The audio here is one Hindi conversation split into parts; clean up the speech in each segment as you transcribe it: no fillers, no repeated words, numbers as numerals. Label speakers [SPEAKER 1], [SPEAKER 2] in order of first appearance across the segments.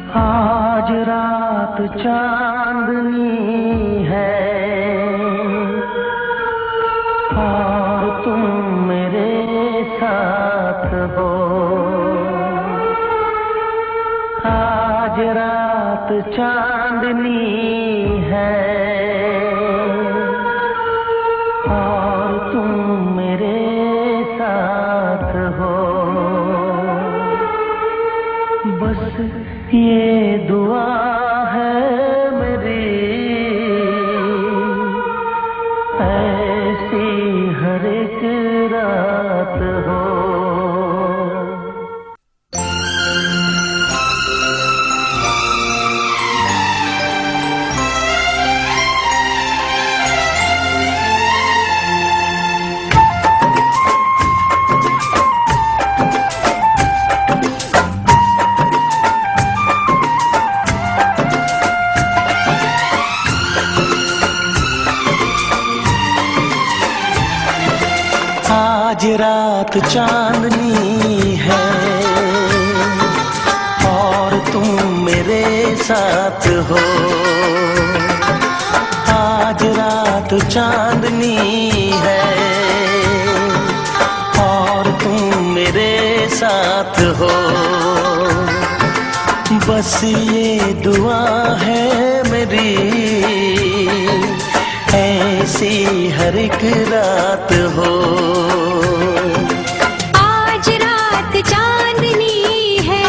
[SPEAKER 1] आज रात चांदनी है और तुम मेरे साथ हो। आज रात चांदनी है और तुम मेरे साथ हो। बस ये दुआ है मेरी, ऐसी हर एक रात हो। आज रात चांदनी है और तुम मेरे साथ हो। आज रात चांदनी है और तुम मेरे साथ हो। बस ये दुआ है मेरी, ऐसी हर एक रात हो।
[SPEAKER 2] आज रात चांदनी है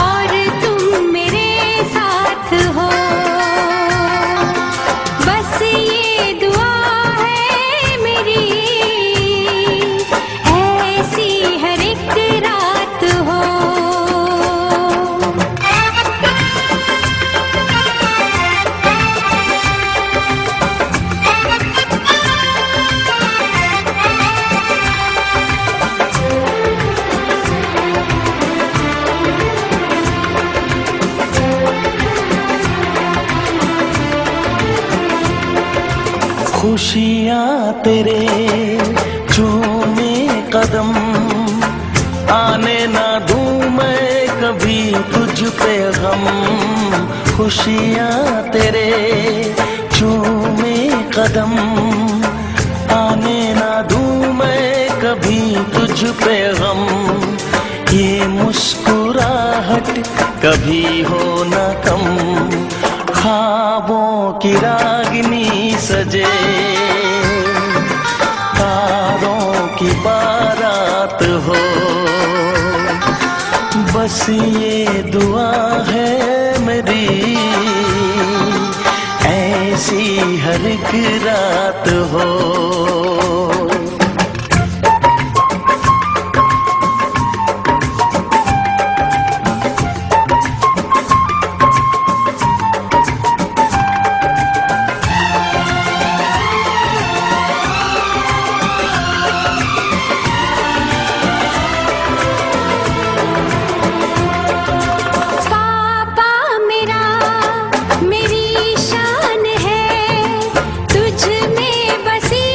[SPEAKER 2] और तुम मेरे साथ हो। बस ये दुआ है मेरी, ऐसी हर एक रात हो।
[SPEAKER 1] खुशियाँ तेरे चूमे कदम, आने ना दूँ मैं कभी तुझ पे गम। खुशियाँ तेरे चूमे कदम, आने ना दूँ मैं कभी तुझ पे गम। ये मुस्कुराहट कभी हो ना कम, ख्वाबों की रागिनी सजे, तारों की बारात हो। बस ये दुआ है मेरी, ऐसी हर एक रात हो।
[SPEAKER 2] मेरी शान है तुझ में बसी।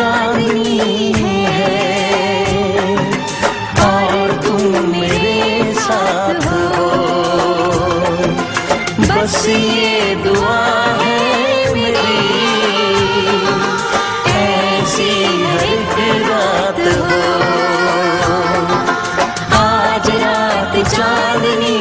[SPEAKER 1] चांदनी है और तुम मेरे साथ हो। बस ये दुआ है मेरी, ऐसी हर एक रात हो। आज रात चांदनी